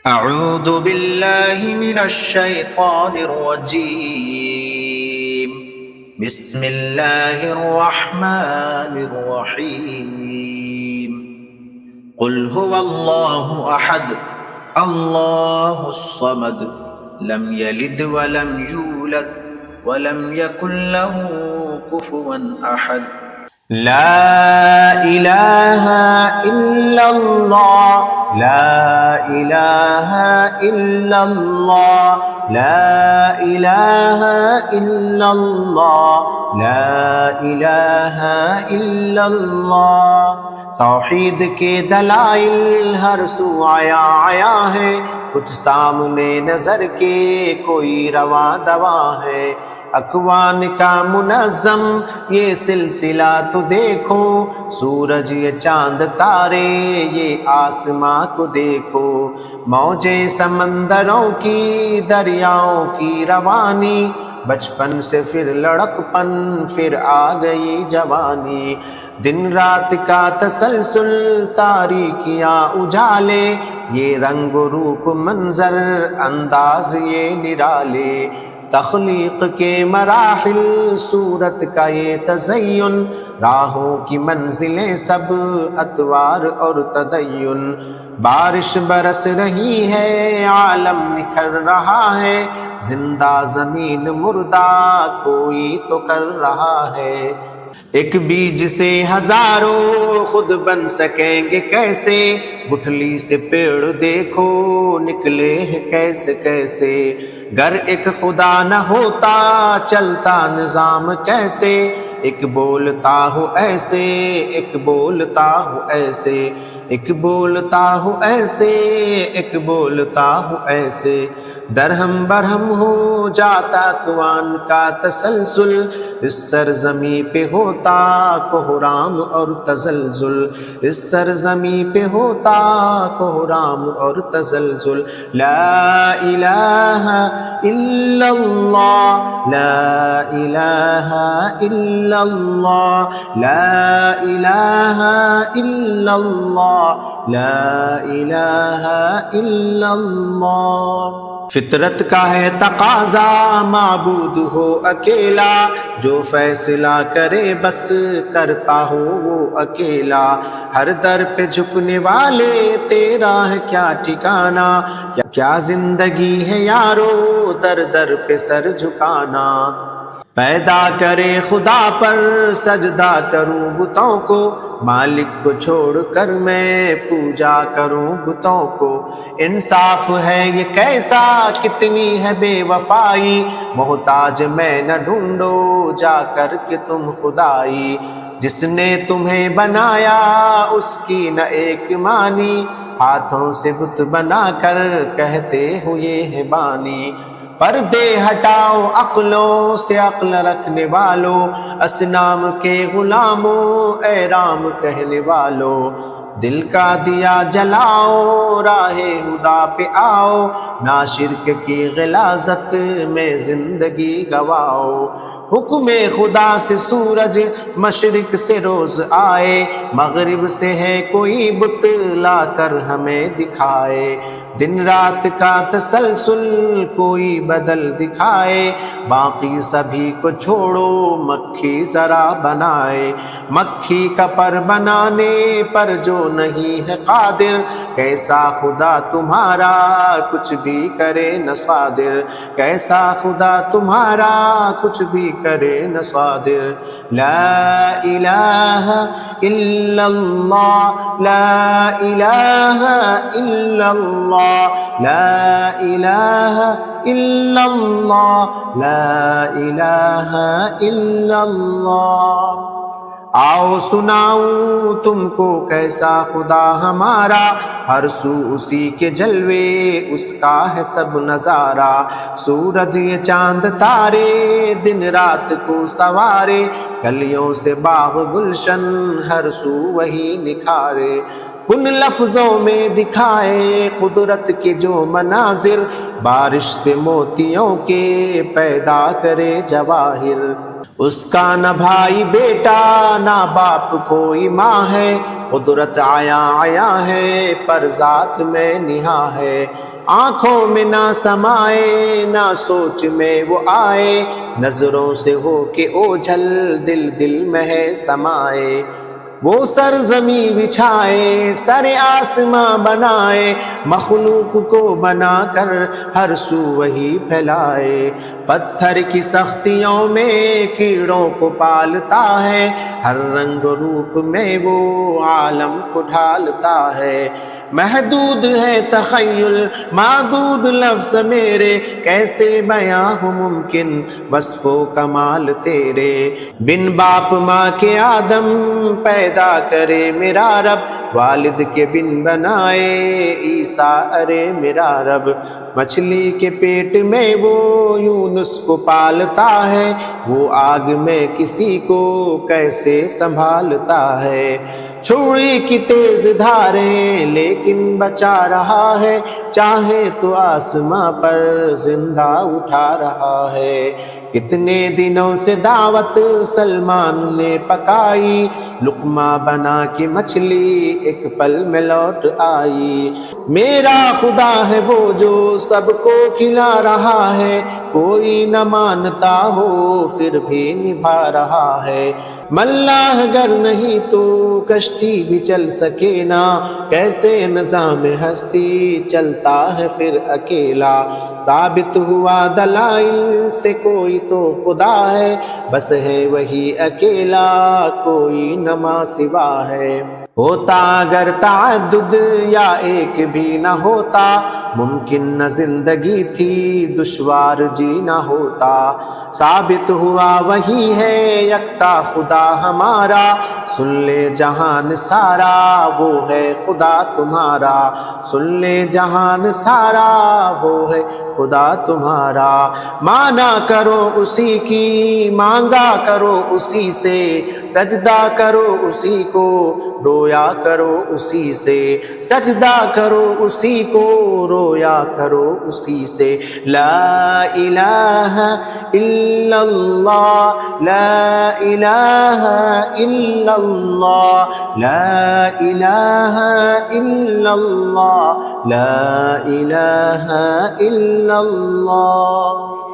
أعوذ بالله من الشيطان الرجيم. بسم الله الرحمن الرحيم. قل هو الله أحد الله الصمد لم يلد ولم يولد ولم يكن له كفوا أحد. لا إله إلا الله لا إله إلا الله لا إله إلا الله لا إله إلا الله. توحید کے دلائل ہر سو آیا ہے، کچھ سامنے نظر کے کوئی رواں دواں ہے. اکوان کا منظم یہ سلسلہ تو دیکھو، سورج یہ چاند تارے یہ آسماں کو دیکھو. موجیں سمندروں کی دریاؤں کی روانی، بچپن سے پھر لڑکپن پھر آ گئی جوانی. دن رات کا تسلسل تاریکیاں اجالے، یہ رنگ و روپ منظر انداز یہ نرالے. تخلیق کے مراحل صورت کا یہ تزین، راہوں کی منزلیں سب اتوار اور تدین. بارش برس رہی ہے عالم نکھر رہا ہے، زندہ زمین مردہ کوئی تو کر رہا ہے. ایک بیج سے ہزاروں خود بن سکیں گے کیسے، گٹھلی سے پیڑ دیکھو نکلے ہیں کیسے کیسے. گر ایک خدا نہ ہوتا چلتا نظام کیسے، ایک بولتا ہو ایسے ایک بولتا ہو ایسے ایک بولتا ہو ایسے ایک بولتا ہو ایسے. درہم برہم ہو جاتا اکوان کا تسلسل، اس سرزمیں پہ ہوتا کوہرام اور تزلزل. اس سرزمیں پہ ہوتا کوہرام اور تزلزل. لا الہ الا اللہ لا الہ الا اللہ لا الہ الا اللہ لا الہ الا اللہ. فطرت کا ہے تقاضا معبود ہو اکیلا، جو فیصلہ کرے بس کرتا ہو وہ اکیلا. ہر در پہ جھکنے والے تیرا ہے کیا ٹھکانہ، کیا زندگی ہے یارو در در پہ سر جھکانا. پیدا کرے خدا پر سجدہ کروں بتوں کو، مالک کو چھوڑ کر میں پوجا کروں بتوں کو. انصاف ہے یہ کیسا کتنی ہے بے وفائی، محتاج میں نہ ڈھونڈو جا کر کہ تم خدائی. جس نے تمہیں بنایا اس کی نہ ایک مانی، ہاتھوں سے بت بنا کر کہتے ہو یہ ہے بانی. پردے ہٹاؤ عقلوں سے عقل رکھنے والوں، اصنام کے غلاموں اے رام کہنے والوں. دل کا دیا جلاؤ راہ ہدا پہ آؤ، نا شرک کی غلاظت میں زندگی گواؤ. حکم خدا سے سورج مشرق سے روز آئے، مغرب سے ہے کوئی بت لا کر ہمیں دکھائے. دن رات کا تسلسل کوئی بدل دکھائے، باقی سبھی کو چھوڑو مکھی ذرا بنائے. مکھی کا پر بنانے پر جو نہیں ہے قادر، کیسا خدا تمہارا کچھ بھی کرے نہ صادر. کیسا خدا تمہارا کچھ بھی کرے نہ صادر. لا الہ الا اللہ لا الہ الا اللہ لا الہ الا اللہ لا الہ الا اللہ. آؤ سناؤں تم کو کیسا خدا ہمارا، ہر سو اسی کے جلوے اس کا ہے سب نظارہ. سورج یہ چاند تارے دن رات کو سوارے، گلیوں سے باغ گلشن ہر سو وہی نکھارے. کن لفظوں میں دکھائے قدرت کے جو مناظر، بارش سے موتیوں کے پیدا کرے جواہر. اس کا نہ بھائی بیٹا نہ باپ کوئی ماں ہے، قدرت آیا ہے پر ذات میں نہا ہے. آنکھوں میں نہ سمائے نہ سوچ میں وہ آئے، نظروں سے ہو کے اوجھل دل دل میں ہے سمائے۔ وہ سرزمیں بچھائے سر آسماں بنائے، مخلوق کو بنا کر ہر سو وہی پھیلائے۔ پتھر کی سختیوں میں کیڑوں کو پالتا ہے، ہر رنگ روپ میں وہ عالم کو ڈھالتا ہے۔ محدود ہے تخیل معدود لفظ میرے، کیسے بیاں ہو ممکن وصف و کمال تیرے۔ بن باپ ماں کے آدم پیدا کرے میرا رب، والد کے بن بنائے عیسیٰ ارے میرا رب۔ مچھلی کے پیٹ میں وہ یونس کو پالتا ہے، وہ آگ میں کسی کو کیسے سنبھالتا ہے۔ چھری کی تیز دھاریں لیکن بچا رہا ہے، چاہے تو آسماں پر زندہ اٹھا رہا ہے۔ کتنے دنوں سے دعوت سلمان نے پکائی، لقمہ بنا کے مچھلی ایک پل میں لوٹ آئی۔ میرا خدا ہے وہ جو سب کو کھلا رہا ہے، کوئی نہ مانتا ہو پھر بھی نبھا رہا ہے۔ ملاح گر نہیں تو کشتی بھی چل سکے نا، کیسے نظام ہستی چلتا ہے پھر اکیلا۔ ثابت ہوا دلائل سے کوئی تو خدا ہے، بس ہے وہی اکیلا کوئی نہ ماں سوا ہے۔ ہوتا اگر تعدد یا ایک بھی نہ ہوتا، ممکن نہ زندگی تھی دشوار جینا ہوتا۔ ثابت ہوا وہی ہے یکتا خدا ہمارا، سن لے جہان سارا وہ ہے خدا تمہارا۔ سن لے جہان سارا وہ ہے خدا تمہارا۔ مانا کرو اسی کی مانگا کرو اسی سے، سجدہ کرو اسی کو رویا کرو اسی سے، سجدہ کرو اسی کو رویا کرو اسی سے۔ لا الہ الا اللہ، لا الہ الا اللہ، لا الہ الا اللہ، لا الہ الا اللہ۔